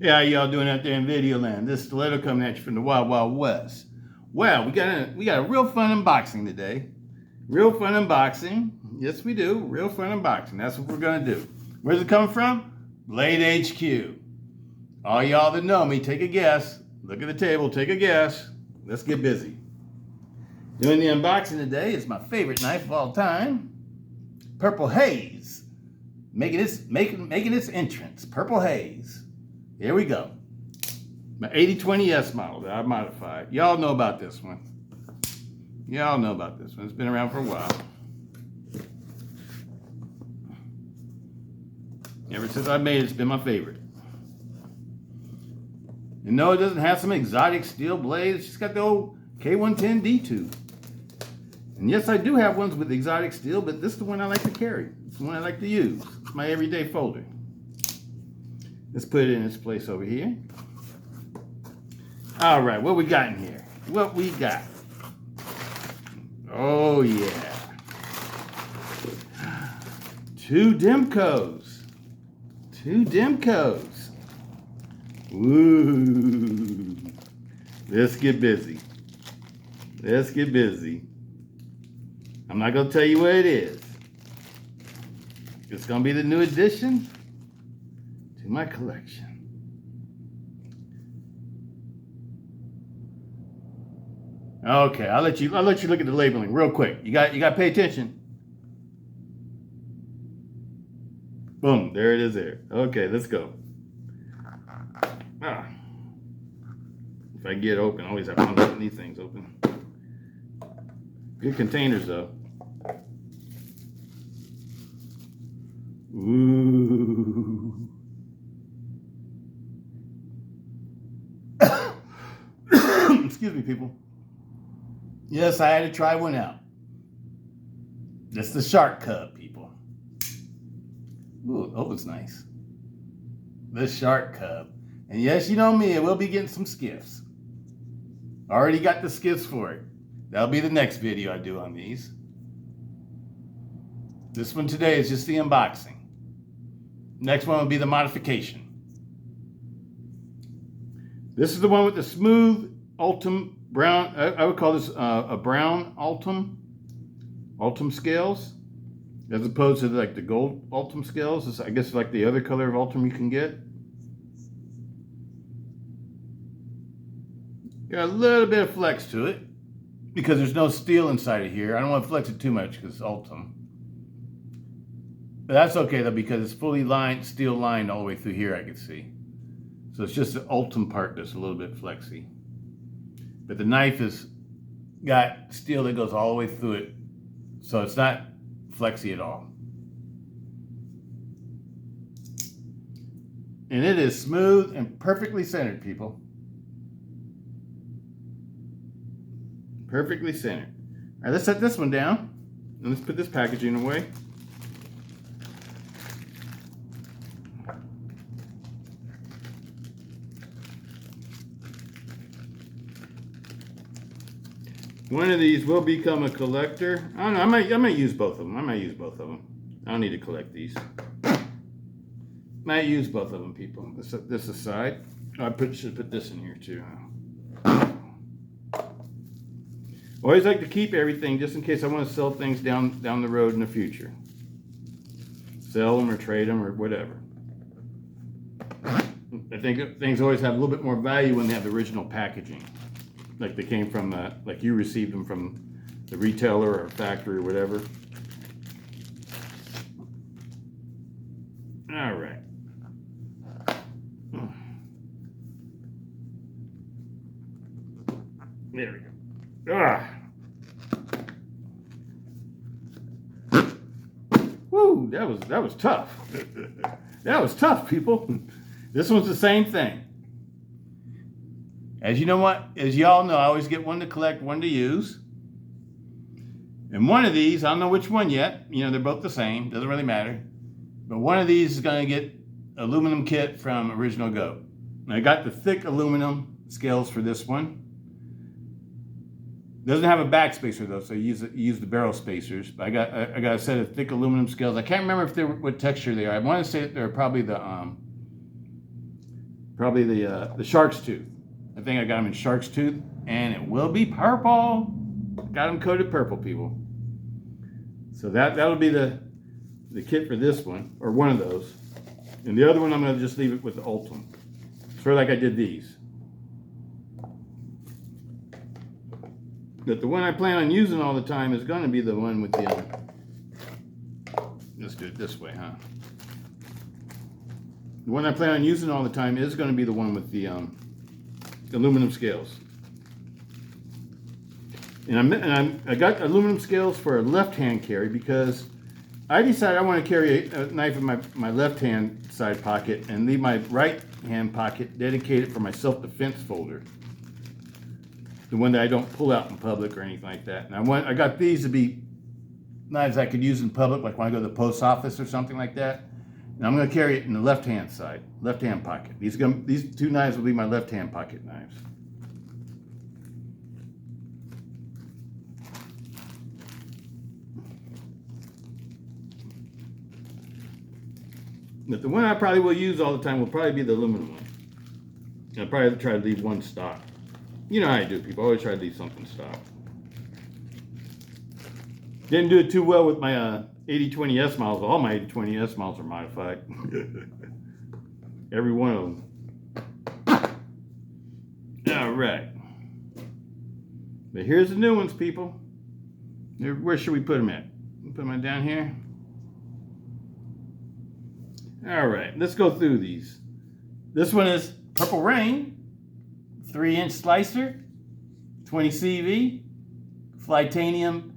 Hey, how y'all doing out there in video land? This is Stiletto coming at you from the Wild Wild West. Well, we got a real fun unboxing today. Real fun unboxing. Yes, we do. Real fun unboxing. That's what we're gonna do. Where's it coming from? BladeHQ. All y'all that know me, take a guess. Look at the table, take a guess. Let's get busy. Doing the unboxing today is my favorite knife of all time, Purple Haze. Making its entrance, Purple Haze. Here we go. My AD20.5 model that I modified. Y'all know about this one. Y'all know about this one. It's been around for a while. Ever since I made it, it's been my favorite. And no, it doesn't have some exotic steel blade. It's just got the old K110 D2. And yes, I do have ones with exotic steel, but this is the one I like to carry. It's the one I like to use. It's my everyday folder. Let's put it in its place over here. All right, what we got in here? What we got? Oh yeah. 2 Demkos. 2 Demkos. Woo. Let's get busy. Let's get busy. I'm not going to tell you what it is. It's going to be the new addition to my collection. Okay, I'll let you look at the labeling real quick. You got to pay attention. Boom, there it is there. Okay, let's go. If I get it open, I always have fun getting these things open. Good containers though. Ooh. Excuse me, people. Yes, I had to try one out. That's the Shark Cub, people. Ooh, that looks nice. The Shark Cub. And yes, you know me, I will be getting some skiffs. Already got the skiffs for it. That'll be the next video I do on these. This one today is just the unboxing. Next one will be the modification. This is the one with the smooth Ultem brown. I would call this a brown Ultem scales, as opposed to like the gold Ultem scales. It's, I guess, like the other color of Ultem you can get. Got a little bit of flex to it because there's no steel inside of here. I don't want to flex it too much because it's Ultem. But that's okay though, because it's fully lined, steel lined all the way through here, I can see. So it's just the Ultem part that's a little bit flexy. But the knife has got steel that goes all the way through it. So it's not flexy at all. And it is smooth and perfectly centered, people. Perfectly centered. All right, let's set this one down. And let's put this packaging away. One of these will become a collector. I don't know, I might use both of them. I don't need to collect these. Might use both of them, people. Let's set this aside. Oh, should put this in here too. Always like to keep everything just in case I want to sell things down the road in the future. Sell them or trade them or whatever. I think things always have a little bit more value when they have the original packaging. Like they came from, like you received them from the retailer or factory or whatever. All right. There we go. Woo, that was tough. That was tough, people. This one's the same thing. As you know what, as y'all know, I always get one to collect, one to use. And one of these, I don't know which one yet. You know, they're both the same, doesn't really matter. But one of these is gonna get aluminum kit from Original Goat. And I got the thick aluminum scales for this one. Doesn't have a back spacer though, so you use the barrel spacers. But I got a set of thick aluminum scales. I can't remember if they were what texture they are. I want to say that they're probably the Probably the shark's tooth. I think I got them in shark's tooth, and it will be purple. Got them coated purple, people. So that'll be the kit for this one, or one of those. And the other one, I'm going to just leave it with the Ultem. Sort of like I did these. But the one I plan on using all the time is going to be the one with the, let's do it this way, huh? The one I plan on using all the time is going to be the one with the aluminum scales. And I got aluminum scales for a left-hand carry because I decided I want to carry a knife in my left-hand side pocket and leave my right-hand pocket dedicated for my self-defense folder. The one that I don't pull out in public or anything like that. And I got these to be knives I could use in public, like when I go to the post office or something like that. And I'm going to carry it in the left-hand side, left-hand pocket. These two knives will be my left-hand pocket knives. But the one I probably will use all the time will probably be the aluminum one. I'll probably try to leave one stock. You know how I do, people. I always try to leave something stock. Didn't do it too well with my AD20S models. All my AD20S models are modified. Every one of them. All right. But here's the new ones, people. Where should we put them at? Put them down here. All right, let's go through these. This one is Purple Rain, 3-inch slicer, 20 CV, Flytanium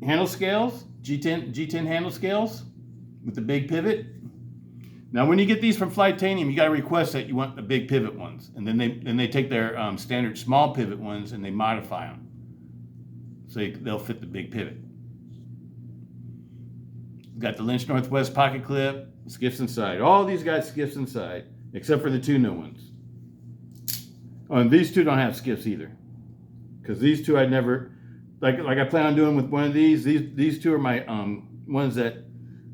handle scales, G10 handle scales with the big pivot. Now, when you get these from Flytanium, you got to request that you want the big pivot ones, and then they take their standard small pivot ones and they modify them so they'll fit the big pivot. Got the Lynch Northwest pocket clip, skiffs inside. All these got skiffs inside, except for the two new ones. Oh, and these two don't have skiffs either, because these two I'd never, like I plan on doing with one of these. These two are my ones that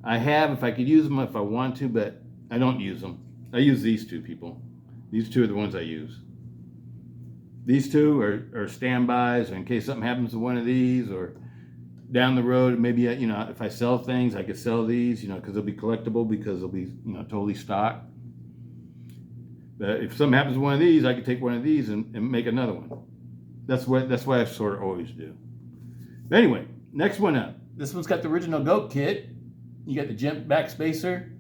I have if I could use them if I want to, but I don't use them. I use these two, people. These two are the ones I use. These two are standbys in case something happens to one of these, or down the road, maybe, you know, if I sell things, I could sell these, you know, because they'll be collectible, because they'll be, you know, totally stock. But if something happens to one of these, I could take one of these and make another one. That's what I sort of always do. But anyway, next one up. This one's got the original goat kit. You got the jump back spacer,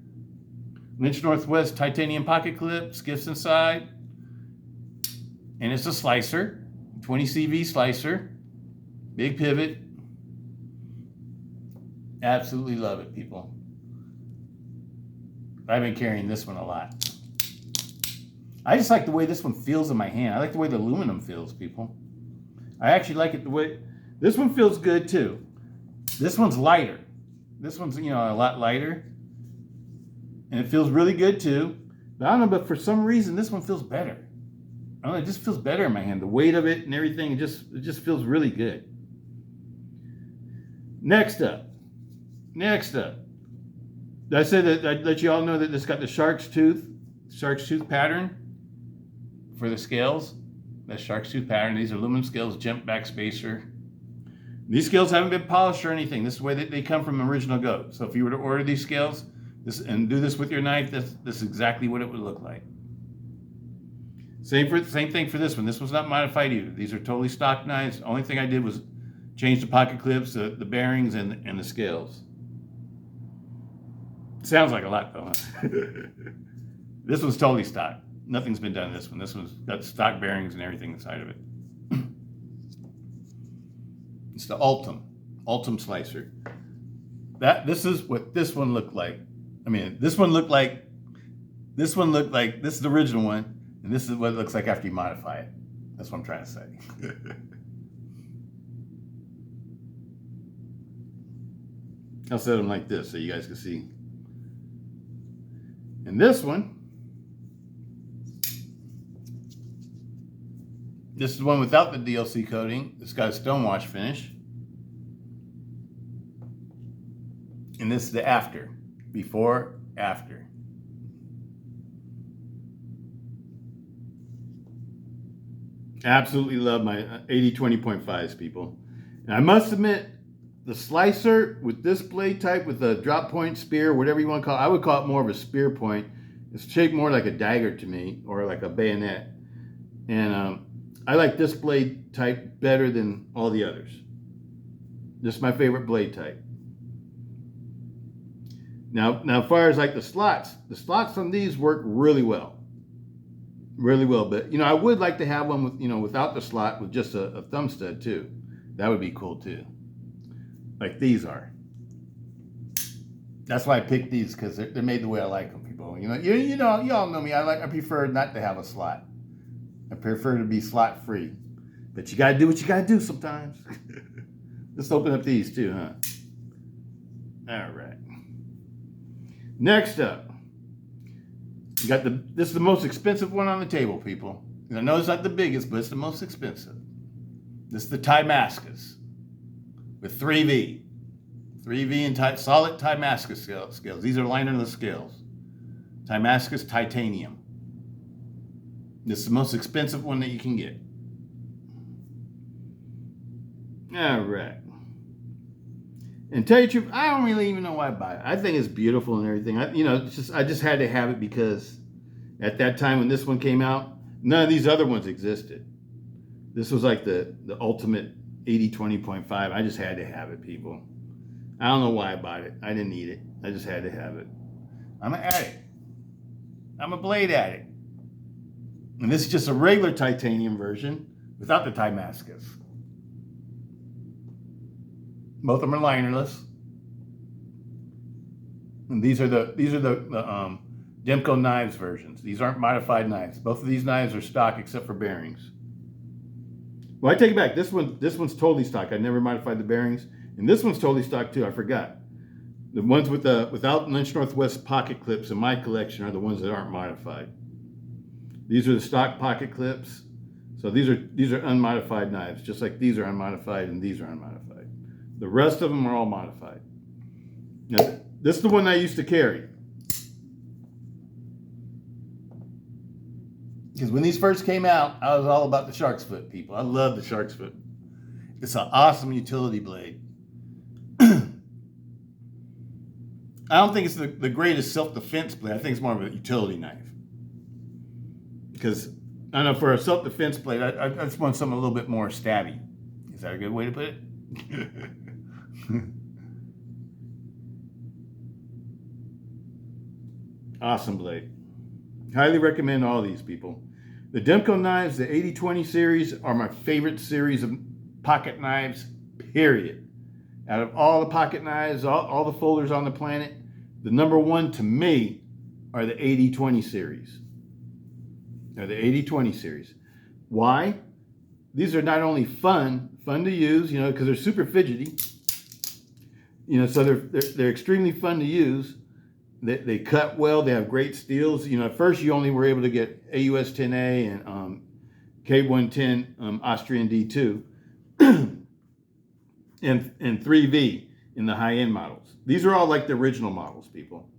Lynch Northwest titanium pocket clip, skiffs inside, and it's a slicer, 20 CV slicer, big pivot. Absolutely love it, people. I've been carrying this one a lot. I just like the way this one feels in my hand. I like the way the aluminum feels, people. I actually like it the way, this one feels good too. This one's lighter. This one's, you know, a lot lighter. And it feels really good too. But I don't know, but for some reason, this one feels better. I don't know, it just feels better in my hand. The weight of it and everything, it just feels really good. Next up. I said that I'd let you all know that this got the shark's tooth pattern for the scales. That shark's tooth pattern. These are aluminum scales, jump back spacer. These scales haven't been polished or anything. This is the way that they come from original goat. So if you were to order these scales and do this with your knife, this is exactly what it would look like. Same thing for this one. This one's not modified either. These are totally stock knives. The only thing I did was change the pocket clips, the bearings, and the scales. Sounds like a lot though, huh? This one's totally stock. Nothing's been done to this one. This one's got stock bearings and everything inside of it. It's the Ultem slicer. This is what this one looked like. I mean, this is the original one, and this is what it looks like after you modify it. That's what I'm trying to say. I'll set them like this so you guys can see. And this one, this is the one without the DLC coating. It's got a Stonewash finish. And this is the after, before, after. Absolutely love my AD20.5s, people. And I must admit, the slicer with this blade type, with a drop point spear, whatever you want to call it, I would call it more of a spear point. It's shaped more like a dagger to me, or like a bayonet. And I like this blade type better than all the others. This is my favorite blade type. Now as far as like the slots on these work really well. Really well. But, I would like to have one with, without the slot, with just a thumb stud too. That would be cool too. Like these are. That's why I picked these, because they're made the way I like them, people. You all know me. I prefer not to have a slot. I prefer to be slot free. But you gotta do what you gotta do sometimes. Let's open up these too, huh? All right. Next up, you got this is the most expensive one on the table, people. And I know it's not the biggest, but it's the most expensive. This is the Timascus with 3V. 3V and solid Timascus scales. These are linerless scales. Timascus titanium. This is the most expensive one that you can get. All right. And tell you the truth, I don't really even know why I buy it. I think it's beautiful and everything. I just had to have it because at that time when this one came out, none of these other ones existed. This was like the ultimate AD20.5. I just had to have it, people. I don't know why I bought it. I didn't need it. I just had to have it. I'm an addict. I'm a blade addict. And this is just a regular titanium version without the Timascus. Both of them are linerless. And these are the Demko Knives versions. These aren't modified knives. Both of these knives are stock except for bearings. Well, I take it back. This one's totally stock. I never modified the bearings. And this one's totally stock too. I forgot. The ones without Lynch Northwest pocket clips in my collection are the ones that aren't modified. These are the stock pocket clips. So these are unmodified knives, just like these are unmodified and these are unmodified. The rest of them are all modified. Now, this is the one I used to carry. Because when these first came out, I was all about the shark's foot, people. I love the shark's foot. It's an awesome utility blade. I don't think it's the greatest self-defense blade. I think it's more of a utility knife. Because, I don't know, for a self-defense blade, I just want something a little bit more stabby. Is that a good way to put it? Awesome blade. Highly recommend all these, people. The Demko Knives, the 80/20 series, are my favorite series of pocket knives, period. Out of all the pocket knives, all the folders on the planet, the number one to me are the 80/20 series. They're the 80/20 series. Why? These are not only fun to use, because they're super fidgety. So they're extremely fun to use. They cut well. They have great steels. At first you only were able to get AUS 10A and K110 Austrian D2 and 3V in the high-end models. These are all like the original models, people.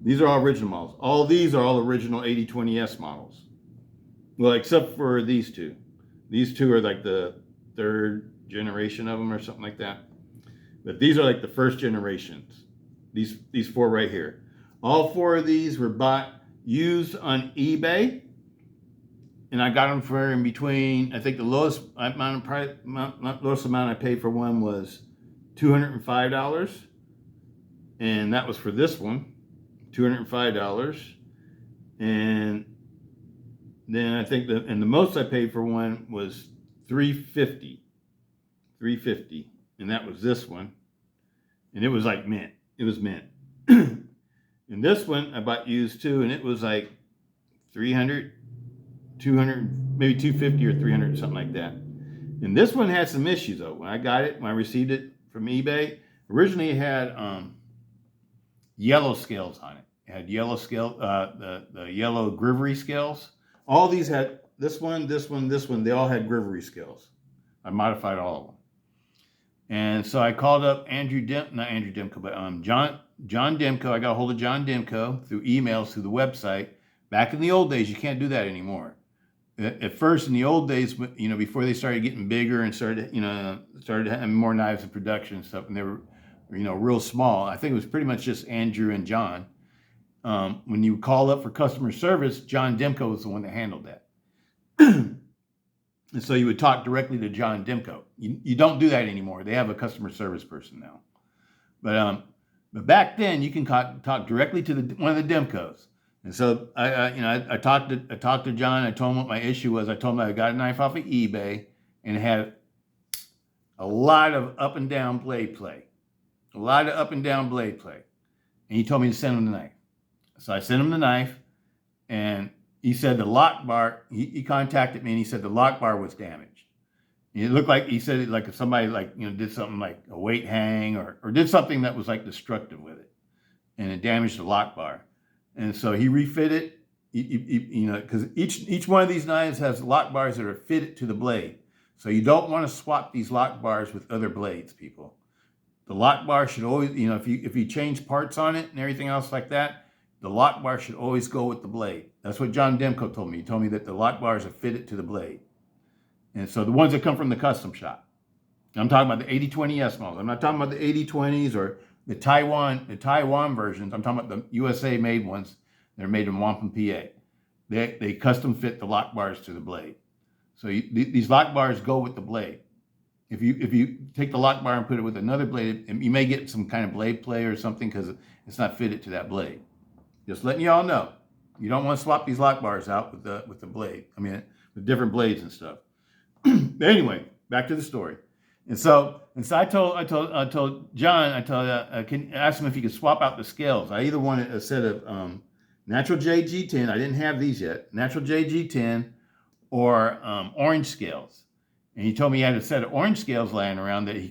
These are all original models. All these are all original 80/20S models. Well, except for these two. These two are like the third generation of them or something like that. But these are like the first generations. These four right here. All four of these were bought used on eBay. And I got them for in between, I think the lowest amount I paid for one was $205. And that was for this one, $205. And then I think the most I paid for one was $350. And that was this one. And it was like mint. It was mint. And this one I bought used too, and it was like 300, 200, maybe 250 or 300, something like that. And this one had some issues though. When I got it, when I received it from eBay, originally it had yellow scales on it. It had yellow scale, the yellow grivery scales. All these had this one, they all had grivery scales. I modified all of them. And so I called up John Demko. I got a hold of John Demko through emails, through the website. Back in the old days, you can't do that anymore. at first in the old days, you know, before they started getting bigger and started having more knives in production and stuff, and they were, you know, real small. I think it was pretty much just Andrew and John. When you call up for customer service, John Demko was the one that handled that. And so you would talk directly to John Demko. You don't do that anymore. They have a customer service person now. But back then, you can talk directly to one of the Demkos. And so I talked to John. I told him what my issue was. I told him I got a knife off of eBay and it had a lot of up and down blade play. And he told me to send him the knife. So I sent him the knife, and he said the lock bar, he contacted me and he said the lock bar was damaged. And it looked like, he said it like if somebody did something like a weight hang or did something that was like destructive with it. And it damaged the lock bar. And so he refit it, because each one of these knives has lock bars that are fitted to the blade. So you don't want to swap these lock bars with other blades, people. The lock bar should always, if you change parts on it and everything else like that, the lock bar should always go with the blade. That's what John Demko told me. He told me that the lock bars are fitted to the blade. And so the ones that come from the custom shop. I'm talking about the AD20S models. I'm not talking about the AD20s or the Taiwan versions. I'm talking about the USA made ones. They're made in Wampum, PA. They custom fit the lock bars to the blade. So these lock bars go with the blade. If you take the lock bar and put it with another blade, you may get some kind of blade play or something because it's not fitted to that blade. Just letting you all know, you don't want to swap these lock bars out with the blade. I mean, with different blades and stuff. But anyway, back to the story. And so I told John, I asked him if he could swap out the scales. I either wanted a set of natural JG10. I didn't have these yet. Natural JG10 or orange scales. And he told me he had a set of orange scales lying around that he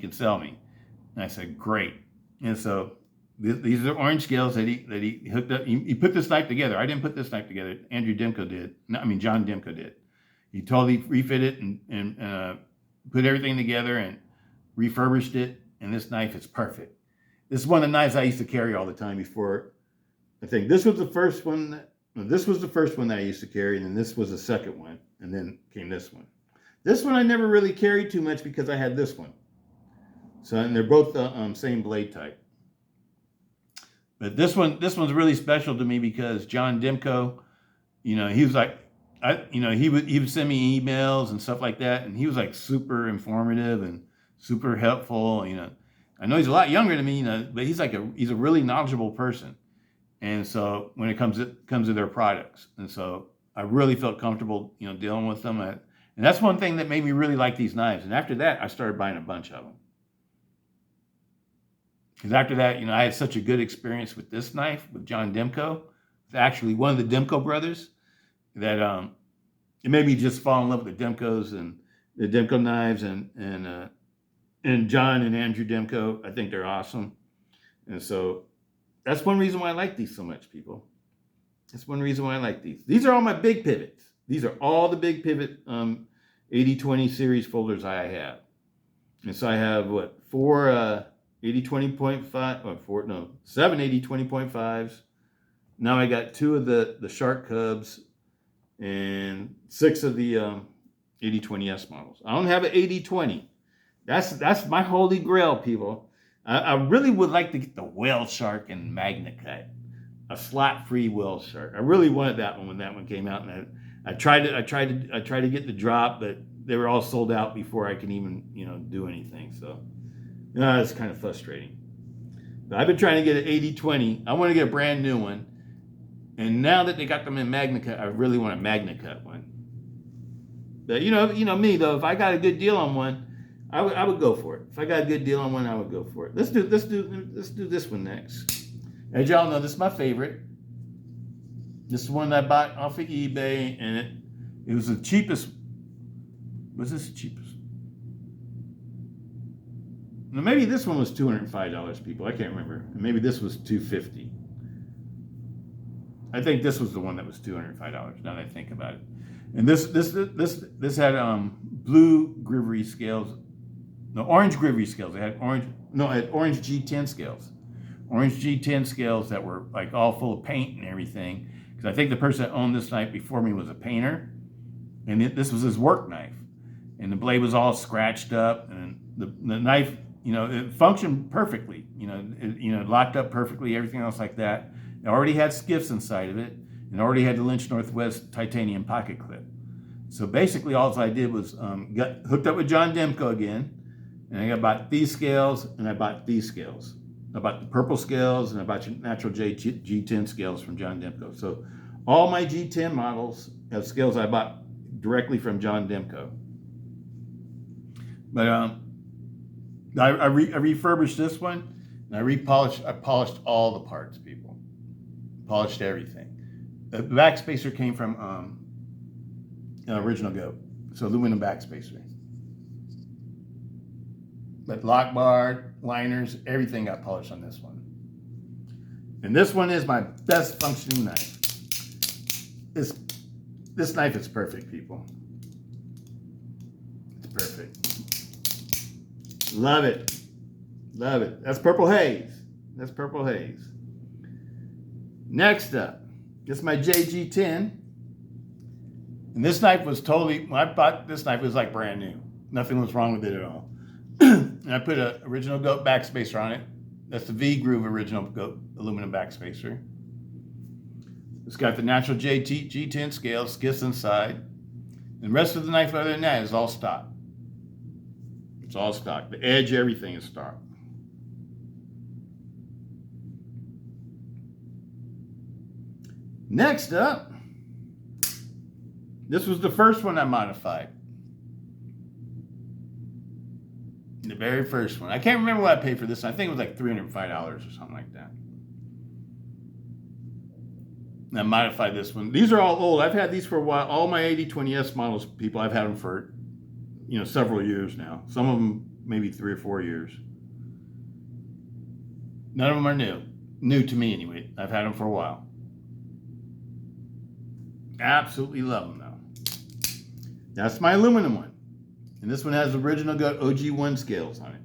could sell me. And I said, great. And so these are orange scales that he hooked up. He put this knife together. I didn't put this knife together. John Demko did. He totally refit it and put everything together and refurbished it. And this knife is perfect. This is one of the knives I used to carry all the time before. I think this was the first one. This was the first one that I used to carry, and then this was the second one, and then came this one. This one I never really carried too much because I had this one. So, and they're both the same blade type. But this one's really special to me because John Demko, he was like, he would send me emails and stuff like that, and he was like super informative and super helpful. I know he's a lot younger than me, but he's a really knowledgeable person. And so when it comes to their products, and so I really felt comfortable, dealing with them. And that's one thing that made me really like these knives. And after that, I started buying a bunch of them. Because after that, I had such a good experience with this knife with John Demko. It's actually one of the Demko brothers that it made me just fall in love with the Demkos and the Demko knives and John and Andrew Demko. I think they're awesome. And so that's one reason why I like these so much, people. That's one reason why I like these. These are all my big pivots. These are all the big pivot AD20 series folders I have. And so I have four 80-20.5, seven 80-20.5s. Now I got two of the Shark Cubs and six of the AD20S models. I don't have an AD20. That's my holy grail, people. I really would like to get the whale shark and Magna Cut, a slot-free whale shark. I really wanted that one when that one came out, and I tried to get the drop, but they were all sold out before I can even do anything. So it's kind of frustrating. But I've been trying to get an 80-20. I want to get a brand new one, and now that they got them in Magna Cut, I really want a Magna Cut one. But me though, if I got a good deal on one, I would go for it. If I got a good deal on one, I would go for it. Let's do this one next. As y'all know, this is my favorite. This is one that I bought off of eBay, and it was the cheapest. Was this the cheapest? Now maybe this one was $205, people. I can't remember. Maybe this was $250. I think this was the one that was $205. Now that I think about it, and this had blue Grivery scales. No, orange Grivery scales. It had orange G10 scales. Orange G10 scales that were like all full of paint and everything. Because I think the person that owned this knife before me was a painter. And this was his work knife. And the blade was all scratched up, and the knife, it functioned perfectly. It locked up perfectly, everything else like that. It already had skiffs inside of it, and already had the Lynch Northwest titanium pocket clip. So basically, all I did was got hooked up with John Demko again, and I bought these scales, and I bought these scales. I bought the purple scales, and I bought natural G10 scales from John Demko. So all my G10 models have scales I bought directly from John Demko. But I refurbished this one, and I polished all the parts, people. Polished everything. The backspacer came from an original goat, so aluminum backspacer. But lock bar, liners, everything got polished on this one. And this one is my best functioning knife. This knife is perfect, people. It's perfect. Love it. Love it. That's Purple Haze. That's Purple Haze. Next up, this is my JG10. And this knife was totally, when I bought this knife, it was like brand new. Nothing was wrong with it at all. And I put an original goat backspacer on it. That's the V-Groove original goat aluminum backspacer. It's got the natural G10 scale, skiffs inside. And the rest of the knife, other than that, is all stock. It's all stock. The edge, everything is stock. Next up, this was the first one I modified. The very first one. I can't remember what I paid for this. I think it was like $305 or something like that. And I modified this one. These are all old. I've had these for a while. All my AD20S models, people, I've had them for several years now. Some of them maybe 3 or 4 years. None of them are new. New to me anyway. I've had them for a while. Absolutely love them though. That's my aluminum one. And this one has original goat OG1 scales on it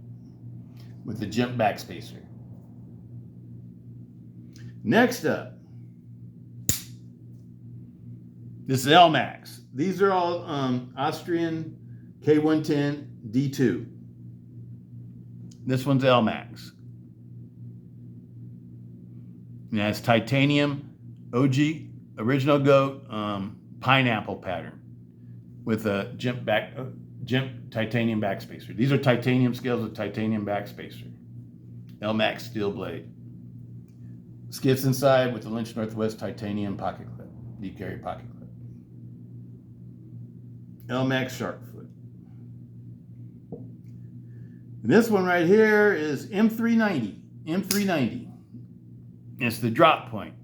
with the jump backspacer. Next up, this is LMAX. These are all Austrian K110 D2. This one's LMAX. And it has titanium OG original goat pineapple pattern with a jump titanium backspacer. These are titanium scales with titanium backspacer. LMAX steel blade. Skiffs inside with the Lynch Northwest titanium pocket clip, deep carry pocket clip. LMAX shark foot. And this one right here is M390. M390. It's the drop point.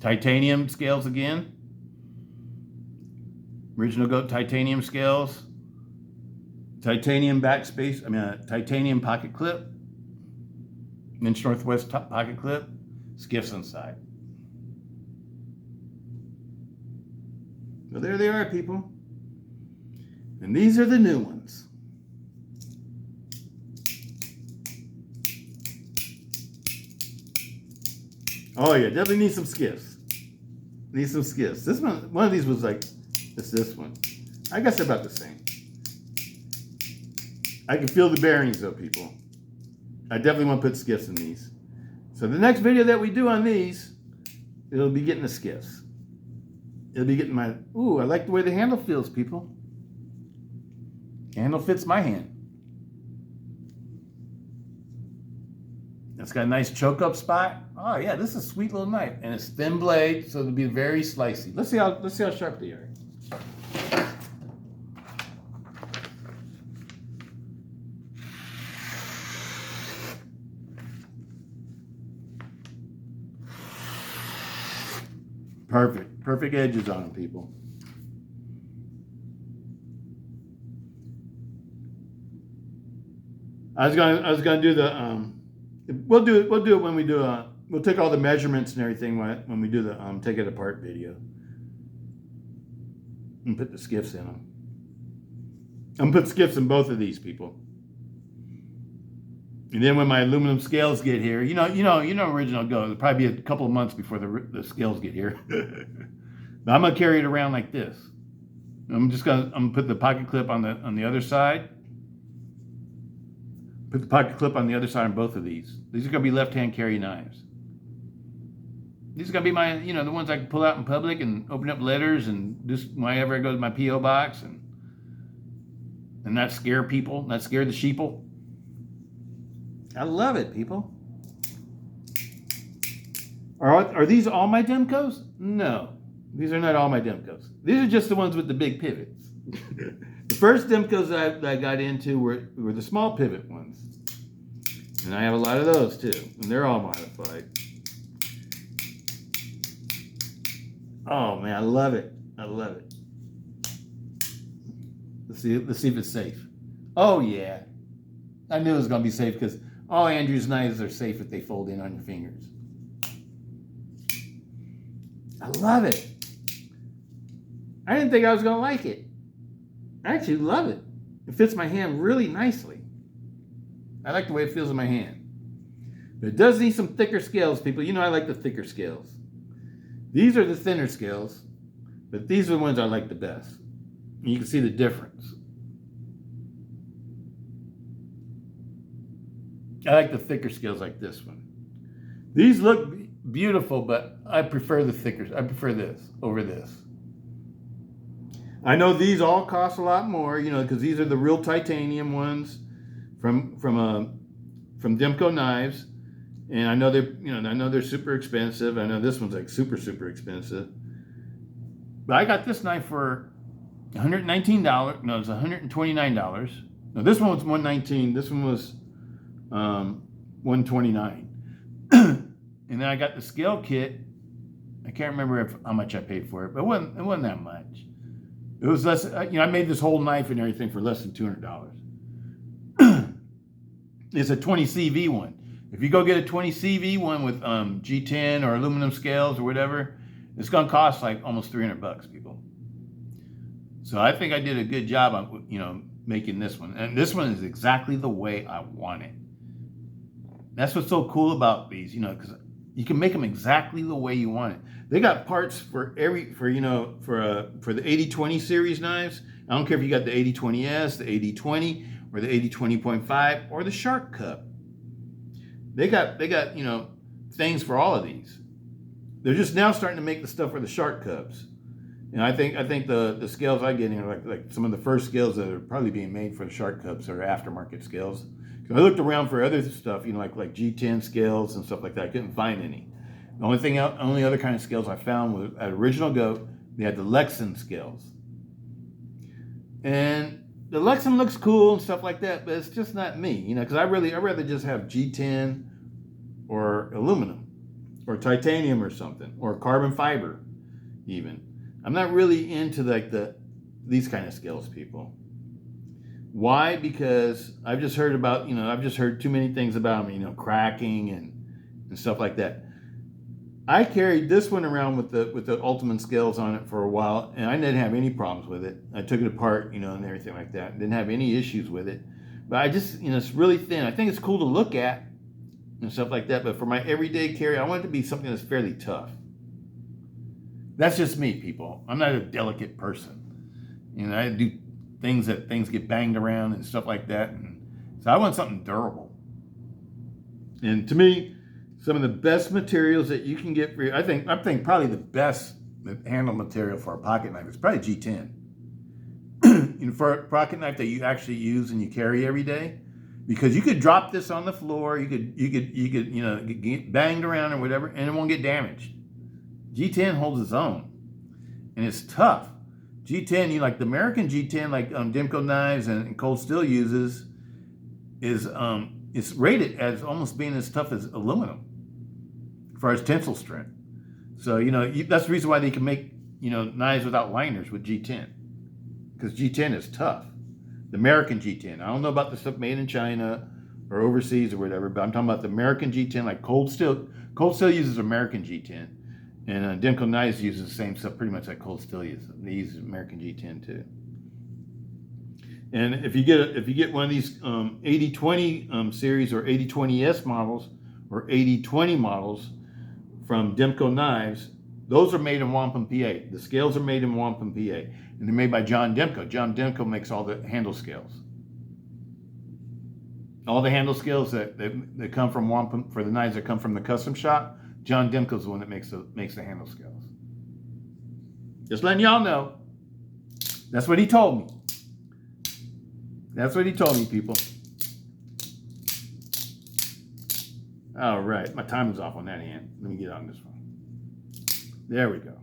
Titanium scales again. Original goat titanium scales. Titanium backspace, titanium pocket clip. Lynch Northwest pocket clip. Skiffs inside. So there they are, people. And these are the new ones. Oh yeah, definitely need some skiffs. Need some skiffs. This one of these was like, it's this one. I guess they're about the same. I can feel the bearings though, people. I definitely want to put skiffs in these. So the next video that we do on these, it'll be getting the skiffs. It'll be getting my, ooh, I like the way the handle feels, people. The handle fits my hand. It's got a nice choke up spot. Oh yeah, this is a sweet little knife. And it's thin blade, so it'll be very slicey. Let's see how sharp they are. Perfect edges on them, people. I was gonna do the we'll do it when we do we'll take all the measurements and everything when we do the take it apart video and put the skiffs in them. I'm gonna put skiffs in both of these, people. And then when my aluminum scales get here, you know, original go. It'll probably be a couple of months before the scales get here. But I'm gonna carry it around like this. I'm gonna put the pocket clip on the other side. Put the pocket clip on the other side on both of these. These are gonna be left-hand carry knives. These are gonna be my, the ones I can pull out in public and open up letters and just whenever I go to my P.O. box and not scare people, not scare the sheeple. I love it, people. Are these all my Demkos? No, these are not all my Demkos. These are just the ones with the big pivots. The first Demkos that I got into were the small pivot ones. And I have a lot of those too. And they're all modified. Oh man, I love it. I love it. Let's see if it's safe. Oh yeah. I knew it was gonna be safe because all Andrew's knives are safe if they fold in on your fingers. I love it. I didn't think I was gonna like it. I actually love it. It fits my hand really nicely. I like the way it feels in my hand. But it does need some thicker scales, people. You know I like the thicker scales. These are the thinner scales, but these are the ones I like the best. And you can see the difference. I like the thicker scales like this one. These look beautiful, but I prefer the thicker. I prefer this over this. I know these all cost a lot more, because these are the real titanium ones from Demko Knives, and I know they're super expensive. I know this one's like super expensive. But I got this knife for $119. No, it's $129. No, this one was $119. This one was $129. And then I got the scale kit. I can't remember how much I paid for it, but it wasn't that much. It was less. I made this whole knife and everything for less than $200. It's a 20 CV one. If you go get a 20 CV one with G10 or aluminum scales or whatever, it's gonna cost like almost $300, people. So I think I did a good job on making this one, and this one is exactly the way I want it. That's what's so cool about these, because you can make them exactly the way you want it. They got parts for the 80-20 series knives. I don't care if you got the 80-20S, the 80-20, or the AD20.5, or the Shark Cub. They got things for all of these. They're just now starting to make the stuff for the Shark Cubs. And I think the scales I get are like some of the first scales that are probably being made for the Shark Cubs are aftermarket scales. I looked around for other stuff, like G10 scales and stuff like that. I couldn't find any. The only other kind of scales I found was at Original Goat. They had the Lexan scales, and the Lexan looks cool and stuff like that, but it's just not me, because I'd rather just have G10 or aluminum or titanium or something or carbon fiber, even. I'm not really into these kind of scales, people. Why? Because I've just heard too many things about them, cracking and stuff like that. I carried this one around with the Ultem scales on it for a while, and I didn't have any problems with it. I took it apart, and everything like that. Didn't have any issues with it. But I just, it's really thin. I think it's cool to look at and stuff like that. But for my everyday carry, I want it to be something that's fairly tough. That's just me, people. I'm not a delicate person. I do things get banged around and stuff like that. And so I want something durable. And to me, some of the best materials that you can get I think probably the best handle material for a pocket knife is probably G10. For a pocket knife that you actually use and you carry every day, because you could drop this on the floor, you could get banged around or whatever, and it won't get damaged. G10 holds its own, and it's tough. G10, like the American G10, like Demko Knives and Cold Steel uses, is it's rated as almost being as tough as aluminum as far as tensile strength. So that's the reason why they can make knives without liners with G10, because G10 is tough. The American G10. I don't know about the stuff made in China or overseas or whatever, but I'm talking about the American G10, like Cold Steel. Cold Steel uses American G10. And Demko Knives uses the same stuff pretty much like Cold Steel uses. They use American G10 too. And if you get one of these 80-20 series or 80-20S models or 80-20 models from Demko Knives, Those are made in Wampum, PA. The scales are made in Wampum, PA. And they're made by John Demko. John Demko makes all the handle scales. All the handle scales that come from Wampum, for the knives that come from the custom shop, John Demko's the one that makes the handle scales. Just letting y'all know. That's what he told me. That's what he told me, people. All right, my timing's off on that hand. Let me get on this one. There we go.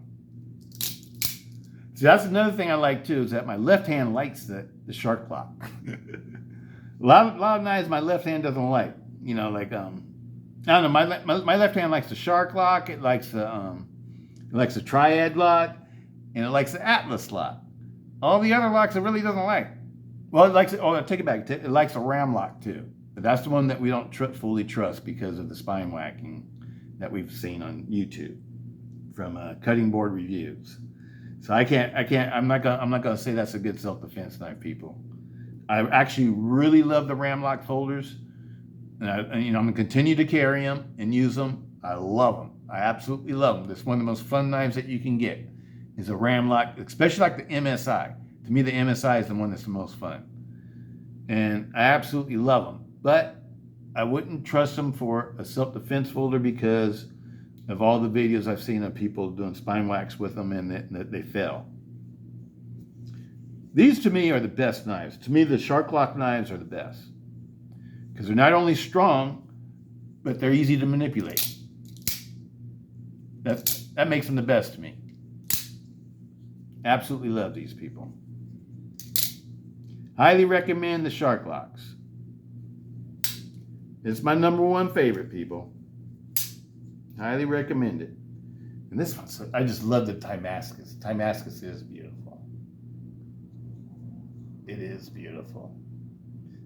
See, that's another thing I like too, is that my left hand likes the shark clock. a lot of knives my left hand doesn't like. You know, like I don't know. My left hand likes the shark lock. It likes the triad lock, and it likes the Atlas lock. All the other locks it really doesn't like. Well, it likes it. Oh, I take it back. It likes a ram lock too. But that's the one that we don't fully trust because of the spine whacking that we've seen on YouTube from Cutting Board Reviews. So I'm not gonna say that's a good self-defense knife, people. I actually really love the ram lock folders, and I'm gonna continue to carry them and use them. I love them. I absolutely love them. It's one of the most fun knives that you can get. Is a ram lock, especially like the MSI. To me, the MSI is the one that's the most fun, and I absolutely love them. But I wouldn't trust them for a self-defense folder because of all the videos I've seen of people doing spine wax with them and that they fail. These to me are the best knives. To me, the Shark Lock knives are the best because they're not only strong, but they're easy to manipulate. That makes them the best to me. Absolutely love these people. Highly recommend the Shark Locks. It's my #1 favorite, people. Highly recommend it. And this one, I just love the Timascus. Timascus is beautiful. It is beautiful.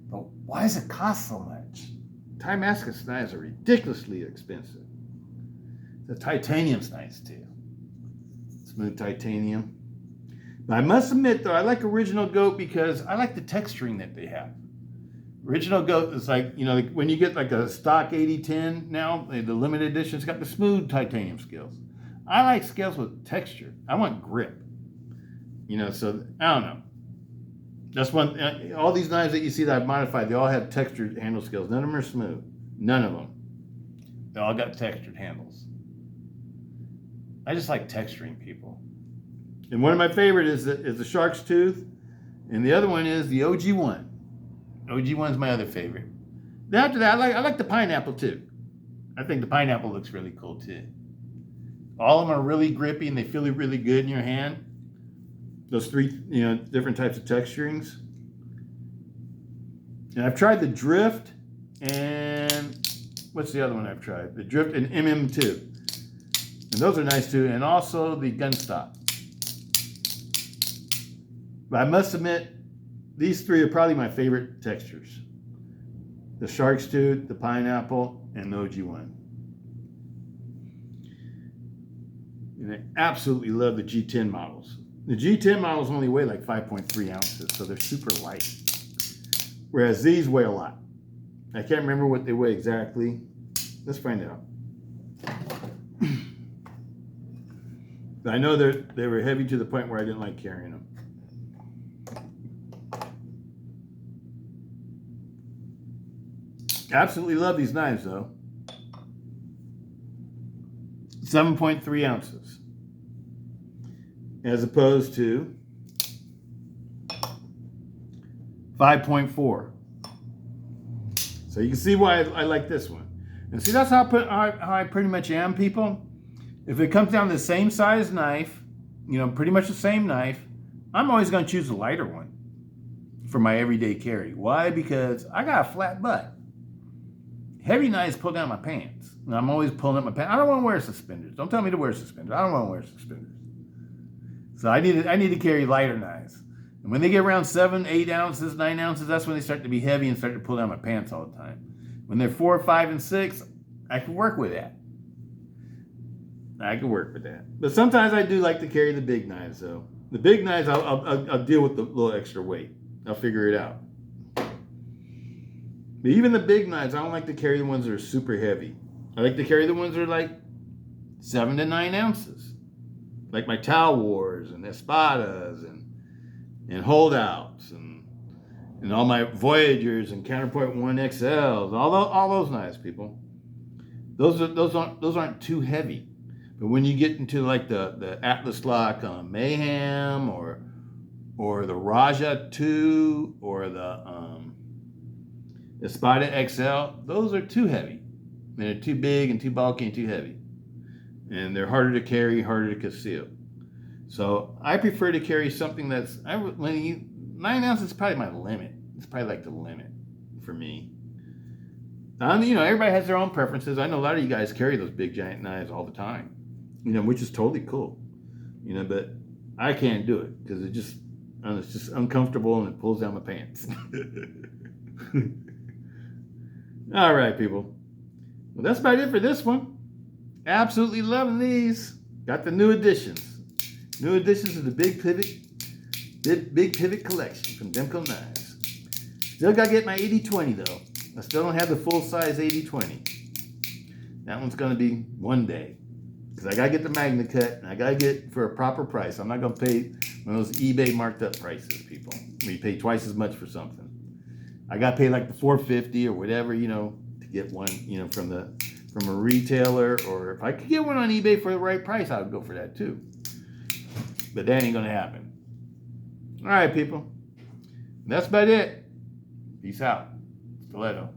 But why does it cost so much? Timascus knives are ridiculously expensive. The titanium's nice too. Smooth titanium. But I must admit though, I like Original Goat because I like the texturing that they have. Original Goat is like, you know, like when you get like a stock 8010 now, the limited edition, it's got the smooth titanium scales. I like scales with texture. I want grip. You know, so I don't know. That's one, all these knives that you see that I've modified, they all have textured handle scales. None of them are smooth. None of them. They all got textured handles. I just like texturing, people. And one of my favorite is the Shark's Tooth, and the other one is the OG1. OG1 is my other favorite. Then after that, I like the pineapple too. I think the pineapple looks really cool too. All of them are really grippy and they feel really good in your hand. Those three, you know, different types of texturings. And I've tried the Drift and what's the other one I've tried? The Drift and MM2. And those are nice too. And also the Gunstop. But I must admit, these three are probably my favorite textures. The Shark's Tooth, the Pineapple, and the OG1. And I absolutely love the G10 models. The G10 models only weigh like 5.3 ounces, so they're super light. Whereas these weigh a lot. I can't remember what they weigh exactly. Let's find out. But I know they were heavy to the point where I didn't like carrying them. Absolutely love these knives though. 7.3 ounces. As opposed to 5.4. So you can see why I like this one. And see, that's how I pretty much am, people. If it comes down to the same size knife, you know, pretty much the same knife, I'm always going to choose the lighter one for my everyday carry. Why? Because I got a flat butt. Heavy knives pull down my pants. And I'm always pulling up my pants. I don't want to wear suspenders. Don't tell me to wear suspenders. I don't want to wear suspenders. So I need to carry lighter knives. And when they get around 7, 8 ounces, 9 ounces, that's when they start to be heavy and start to pull down my pants all the time. When they're 4, 5, and 6, I can work with that. I can work with that. But sometimes I do like to carry the big knives, though. The big knives, I'll deal with the little extra weight. I'll figure it out. But even the big knives, I don't like to carry the ones that are super heavy. I like to carry the ones that are like 7 to 9 ounces. like my Towel Wars and Espadas and Holdouts and all my Voyagers and Counterpoint 1 XLs, all those knives, people. Those aren't too heavy. But when you get into like the Atlas Lock Mayhem or the Raja 2 or the Espada XL, those are too heavy. They're too big and too bulky and too heavy. And they're harder to carry, harder to conceal. So I prefer to carry something that's, 9 ounces is probably my limit. It's probably like the limit for me. Everybody has their own preferences. I know a lot of you guys carry those big giant knives all the time, which is totally cool. But I can't do it because it's just uncomfortable and it pulls down my pants. All right, people. Well, that's about it for this one. Absolutely loving these. Got the new additions. New additions of the Big Pivot collection from Demko Knives. Still got to get my AD20 though. I still don't have the full size AD20. That one's going to be one day. Because I got to get the Magna Cut and I got to get it for a proper price. I'm not going to pay one of those eBay marked up prices, people. Where you pay twice as much for something. I got to pay like the $4.50 or whatever, to get one, from a retailer. Or if I could get one on eBay for the right price, I would go for that too. But that ain't going to happen. All right, people. That's about it. Peace out. Stiletto.